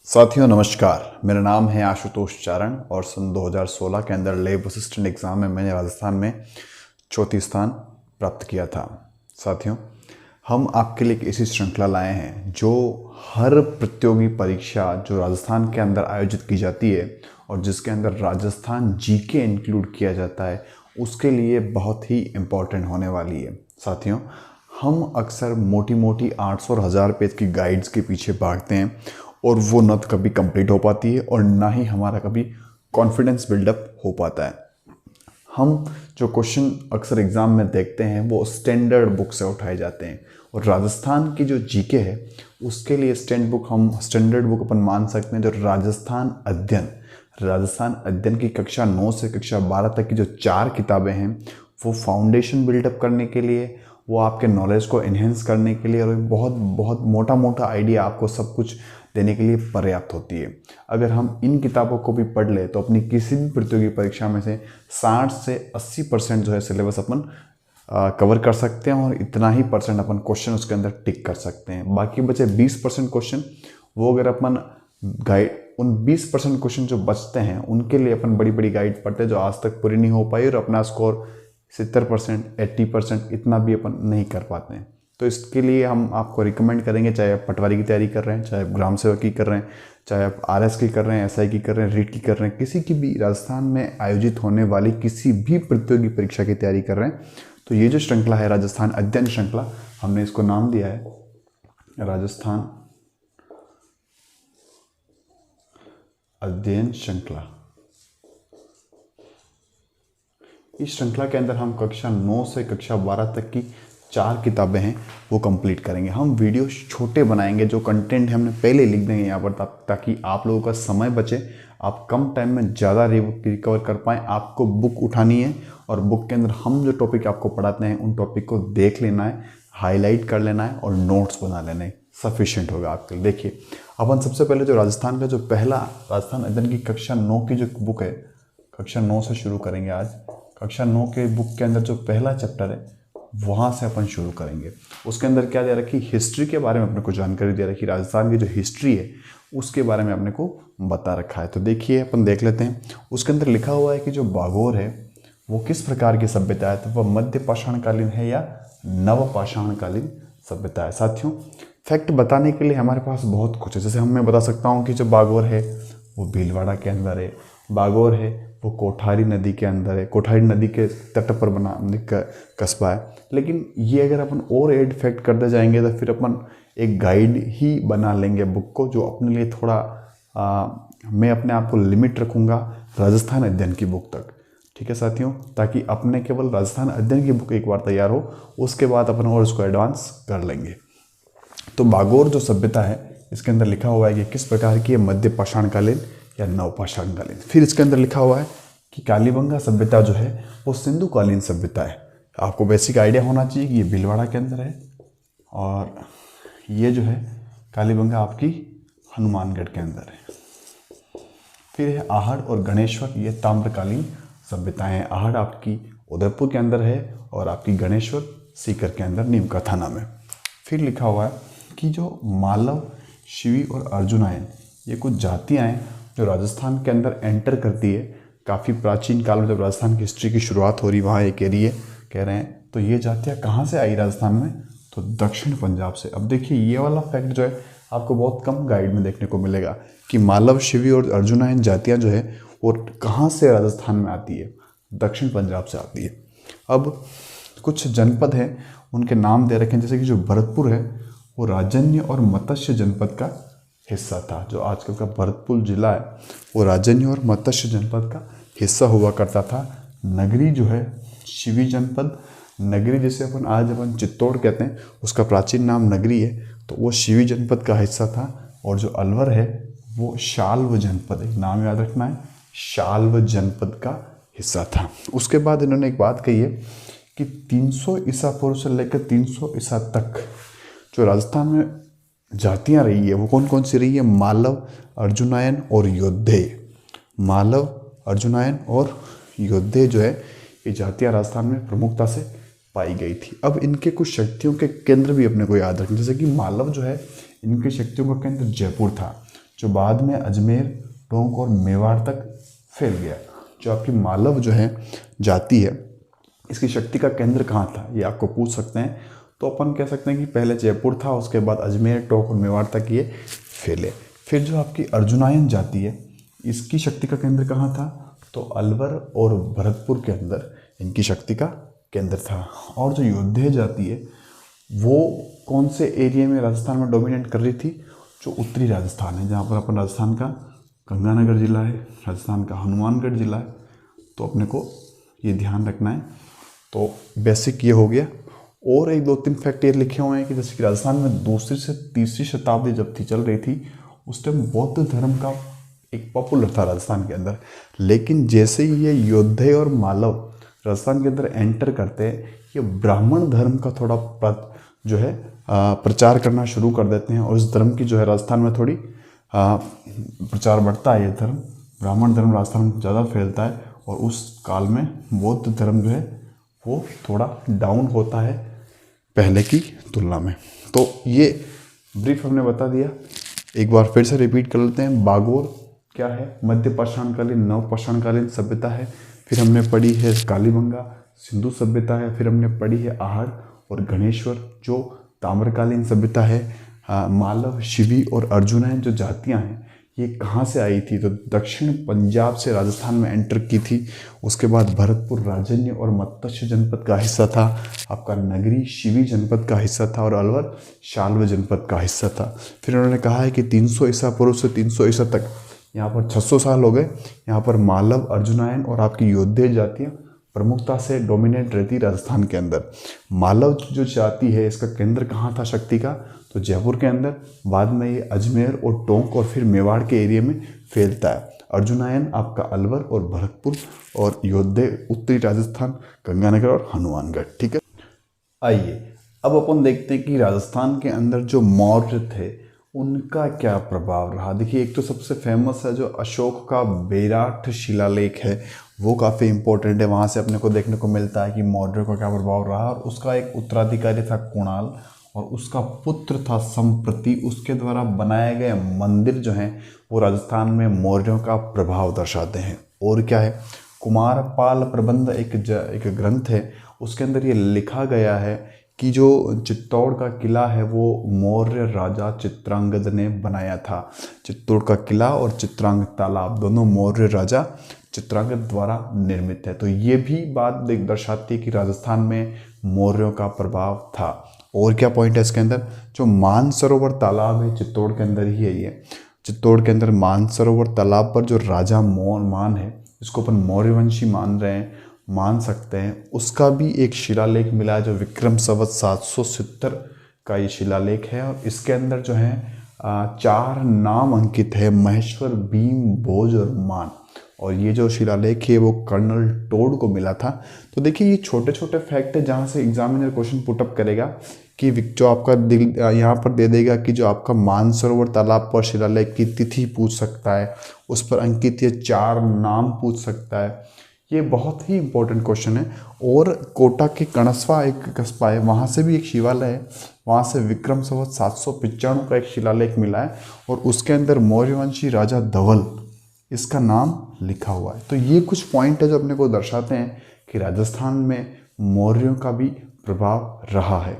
साथियों नमस्कार, मेरा नाम है आशुतोष चारण और सन 2016 के अंदर लैब असिस्टेंट एग्ज़ाम में मैंने राजस्थान में चौथी स्थान प्राप्त किया था। साथियों, हम आपके लिए एक ऐसी श्रृंखला लाए हैं जो हर प्रतियोगी परीक्षा जो राजस्थान के अंदर आयोजित की जाती है और जिसके अंदर राजस्थान जीके इंक्लूड किया जाता है, उसके लिए बहुत ही इम्पोर्टेंट होने वाली है। साथियों, हम अक्सर मोटी मोटी 800 और 1000 पेज की गाइड्स के पीछे भागते हैं और वो न तो कभी कंप्लीट हो पाती है और ना ही हमारा कभी कॉन्फिडेंस बिल्डअप हो पाता है। हम जो क्वेश्चन अक्सर एग्ज़ाम में देखते हैं वो स्टैंडर्ड बुक से उठाए जाते हैं और राजस्थान की जो जीके है उसके लिए स्टैंडर्ड बुक अपन मान सकते हैं जो राजस्थान अध्ययन की कक्षा 9 से कक्षा 12 तक की जो 4 किताबें हैं वो फाउंडेशन बिल्डअप करने के लिए, वो आपके नॉलेज को इन्हेंस करने के लिए और बहुत बहुत मोटा मोटा आइडिया आपको सब कुछ देने के लिए पर्याप्त होती है। अगर हम इन किताबों को भी पढ़ लें तो अपनी किसी भी प्रतियोगी परीक्षा में से 60 से 80% जो है सिलेबस अपन कवर कर सकते हैं और इतना ही परसेंट अपन क्वेश्चन उसके अंदर टिक कर सकते हैं। बाकी बचे 20% क्वेश्चन, वो अगर अपन गाइड उन 20% क्वेश्चन जो बचते हैं उनके लिए अपन बड़ी बड़ी गाइड पढ़ते हैं जो आज तक पूरी नहीं हो पाई और अपना स्कोर 70% 80% इतना भी अपन नहीं कर पाते हैं। तो इसके लिए हम आपको रिकमेंड करेंगे, चाहे आप पटवारी की तैयारी कर रहे हैं, चाहे आप ग्राम सेवक की कर रहे हैं, चाहे आप आरएस की कर रहे हैं, एसआई की कर रहे हैं, रीट की कर रहे हैं, किसी की भी राजस्थान में आयोजित होने वाली किसी भी प्रतियोगी परीक्षा की तैयारी कर रहे हैं, तो ये जो श्रृंखला है राजस्थान अध्ययन श्रृंखला, हमने इसको नाम दिया है राजस्थान अध्ययन श्रृंखला। इस श्रृंखला के अंदर हम कक्षा 9 से कक्षा 12 तक की 4 किताबें हैं वो कंप्लीट करेंगे। हम वीडियो छोटे बनाएंगे, जो कंटेंट हमने पहले लिख देंगे यहाँ पर ताकि आप लोगों का समय बचे, आप कम टाइम में ज़्यादा रिकवर कर पाएँ। आपको बुक उठानी है और बुक के अंदर हम जो टॉपिक आपको पढ़ाते हैं उन टॉपिक को देख लेना है, हाईलाइट कर लेना है और नोट्स बना लेना है, सफिशिएंट होगा आपके लिए। देखिए, अपन सबसे पहले जो राजस्थान का जो पहला राजस्थान अध्ययन की कक्षा 9 की जो बुक है, कक्षा 9 से शुरू करेंगे आज। कक्षा 9 के बुक के अंदर जो पहला चैप्टर है वहाँ से अपन शुरू करेंगे। उसके अंदर क्या दे रखी, हिस्ट्री के बारे में अपने को जानकारी दे रखी, राजस्थान की जो हिस्ट्री है उसके बारे में अपने को बता रखा है। तो देखिए, अपन देख लेते हैं। उसके अंदर लिखा हुआ है कि जो बागोर है वो किस प्रकार की सभ्यता है, तो वह मध्य पाषाणकालीन है या नव पाषाणकालीन सभ्यता है। साथियों, फैक्ट बताने के लिए हमारे पास बहुत कुछ है। जैसे मैं बता सकता हूँ कि जो बागोर है वो भीलवाड़ा के अंदर है, बागोर है वो कोठारी नदी के अंदर है, कोठारी नदी के तट पर बना कस्बा है। लेकिन ये अगर अपन और एड फैक्ट करते जाएंगे तो फिर अपन एक गाइड ही बना लेंगे बुक को, जो अपने लिए थोड़ा मैं अपने आप को लिमिट रखूँगा राजस्थान अध्ययन की बुक तक। ठीक है साथियों, ताकि अपने केवल राजस्थान अध्ययन की बुक एक बार तैयार हो, उसके बाद अपन और उसको एडवांस कर लेंगे। तो बागोर जो सभ्यता है इसके अंदर लिखा हुआ है कि किस प्रकार की है, मध्य पाषाणकालीन या नवपाषाणकालीन। फिर इसके अंदर लिखा हुआ है कि कालीबंगा सभ्यता जो है वो सिंधुकालीन सभ्यता है। आपको बेसिक आइडिया होना चाहिए कि ये भीलवाड़ा के अंदर है और ये जो है कालीबंगा आपकी हनुमानगढ़ के अंदर है। फिर है आहड़ और गणेश्वर, ये ताम्रकालीन सभ्यताएं हैं। आहड़ आपकी उदयपुर के अंदर है और आपकी गणेश्वर सीकर के अंदर नीमका थाना में। फिर लिखा हुआ है कि जो मालव, शिवी और अर्जुनायन, ये कुछ जातियाँ हैं जो राजस्थान के अंदर एंटर करती है। काफ़ी प्राचीन काल में जब राजस्थान की हिस्ट्री की शुरुआत हो रही, वहाँ ये कह रहे हैं, तो ये जातियाँ कहाँ से आई राजस्थान में, तो दक्षिण पंजाब से। अब देखिए, ये वाला फैक्ट जो है आपको बहुत कम गाइड में देखने को मिलेगा कि मालव, शिवी और अर्जुनायन जातियाँ जो है वो कहाँ से राजस्थान में आती है, दक्षिण पंजाब से आती है। अब कुछ जनपद हैं उनके नाम दे रखे हैं, जैसे कि जो भरतपुर है वो राजन्य और मत्स्य जनपद का हिस्सा था। जो आजकल का भरतपुर जिला है वो राजन्य और मत्स्य जनपद का हिस्सा हुआ करता था। नगरी जो है शिवी जनपद, नगरी जिसे अपन चित्तौड़ कहते हैं, उसका प्राचीन नाम नगरी है, तो वो शिवी जनपद का हिस्सा था। और जो अलवर है वो शाल्व जनपद है, नाम याद रखना है, शाल्व जनपद का हिस्सा था। उसके बाद इन्होंने एक बात कही है कि 300 ईसा पूर्व से लेकर 300 ईसा तक जो राजस्थान में जातियाँ रही है वो कौन कौन सी रही है, मालव, अर्जुनायन और योद्धे। मालव, अर्जुनायन और योद्धे जो है ये जातियाँ राजस्थान में प्रमुखता से पाई गई थी। अब इनके कुछ शक्तियों के केंद्र भी अपने को याद रखें, जैसे कि मालव जो है इनकी शक्तियों का केंद्र जयपुर था। जो बाद में अजमेर, टोंक और मेवाड़ तक फैल गया। जो आपकी मालव जो है जाति है, इसकी शक्ति का केंद्र कहाँ था, ये आपको पूछ सकते हैं। तो अपन कह सकते हैं कि पहले जयपुर था, उसके बाद अजमेर, टोंक और मेवाड़ तक ये फैले। फिर जो आपकी अर्जुनायन जाति है, इसकी शक्ति का केंद्र कहाँ था, तो अलवर और भरतपुर के अंदर इनकी शक्ति का केंद्र था। और जो योद्धे जाति है वो कौन से एरिया में राजस्थान में डोमिनेट कर रही थी, जो उत्तरी राजस्थान है, जहाँ पर अपन राजस्थान का गंगानगर जिला है, राजस्थान का हनुमानगढ़ जिला है। तो अपने को ये ध्यान रखना है। तो बेसिक ये हो गया। और एक दो तीन फैक्ट ये लिखे हुए हैं कि जैसे कि राजस्थान में दूसरी से तीसरी शताब्दी जब थी चल रही थी, उस टाइम बौद्ध धर्म का एक पॉपुलर था राजस्थान के अंदर। लेकिन जैसे ही ये योद्धे और मालव राजस्थान के अंदर एंटर करते हैं, ये ब्राह्मण धर्म का थोड़ा जो है प्रचार करना शुरू कर देते हैं। और इस धर्म की जो है राजस्थान में थोड़ी प्रचार बढ़ता है। ये धर्म, ब्राह्मण धर्म राजस्थान में ज़्यादा फैलता है। और उस काल में बौद्ध धर्म जो है वो थोड़ा डाउन होता है पहले की तुलना में। तो ये ब्रीफ हमने बता दिया। एक बार फिर से रिपीट कर लेते हैं। बागोर क्या है, मध्य पाषाणकालीन नवपाषाणकालीन सभ्यता है। फिर हमने पढ़ी है कालीबंगा, सिंधु सभ्यता है। फिर हमने पढ़ी है आहड़ और गणेश्वर, जो ताम्रकालीन सभ्यता है। मालव, शिवी और अर्जुनायन जो जातियां हैं, ये कहाँ से आई थी, तो दक्षिण पंजाब से राजस्थान में एंटर की थी। उसके बाद भरतपुर राजन्य और मत्स्य जनपद का हिस्सा था। आपका नगरी शिवी जनपद का हिस्सा था और अलवर शाल्व जनपद का हिस्सा था। फिर उन्होंने कहा है कि 300 ईसा पूर्व से 300 ईसा तक, यहाँ पर 600 साल हो गए, यहाँ पर मालव, अर्जुनायन और आपकी योद्धे जातियाँ प्रमुखता से डोमिनेट रहती राजस्थान के अंदर। मालव जो जाति है, इसका केंद्र कहाँ था शक्ति का, तो जयपुर के अंदर। बाद में ये अजमेर और टोंक और फिर मेवाड़ के एरिया में फैलता है। अर्जुनायन आपका अलवर और भरतपुर, और योद्धे उत्तरी राजस्थान, गंगानगर और हनुमानगढ़। ठीक है, आइए अब अपन देखते हैं कि राजस्थान के अंदर जो मौर्य थे उनका क्या प्रभाव रहा। देखिए, एक तो सबसे फेमस है जो अशोक का बेराठ शिलालेख है, वो काफ़ी इंपॉर्टेंट है। वहाँ से अपने को देखने को मिलता है कि मौर्य का क्या प्रभाव रहा। और उसका एक उत्तराधिकारी था कुणाल, और उसका पुत्र था संप्रति। उसके द्वारा बनाए गए मंदिर जो हैं वो राजस्थान में मौर्यों का प्रभाव दर्शाते हैं। और क्या है, कुमारपाल प्रबंध एक ग्रंथ है, उसके अंदर ये लिखा गया है कि जो चित्तौड़ का किला है वो मौर्य राजा चित्रांगद ने बनाया था। चित्तौड़ का किला और चित्रांग तालाब दोनों मौर्य राजा चित्रांगद द्वारा निर्मित है। तो ये भी बात दर्शाती है कि राजस्थान में मौर्यों का प्रभाव था। और क्या पॉइंट है इसके अंदर, जो मानसरोवर तालाब है चित्तौड़ के अंदर ही है। ये चित्तौड़ के अंदर मानसरोवर तालाब पर जो राजा मान है, इसको अपन मौर्यवंशी मान सकते हैं, उसका भी एक शिलालेख मिला है, जो विक्रम संवत 770 का ये शिलालेख है। और इसके अंदर जो है 4 नाम अंकित है, महेश्वर, भीम, भोज और मान। और ये जो शिलालेख है वो कर्नल टोड को मिला था। तो देखिए, ये छोटे छोटे फैक्ट है जहाँ से एग्जामिनर क्वेश्चन पुटअप करेगा कि जो आपका यहाँ पर दे देगा कि जो आपका मानसरोवर तालाब पर शिलालेख की तिथि पूछ सकता है, उस पर अंकित ये 4 नाम पूछ सकता है। ये बहुत ही इंपॉर्टेंट क्वेश्चन है। और कोटा के कणसवा एक कस्बा है, वहाँ से भी एक शिवालय है, वहाँ से विक्रम संवत 795 का एक शिलालेख मिला है। और उसके अंदर मौर्यवंशी राजा धवल, इसका नाम लिखा हुआ है। तो ये कुछ पॉइंट है जो अपने को दर्शाते हैं कि राजस्थान में मौर्यों का भी प्रभाव रहा है।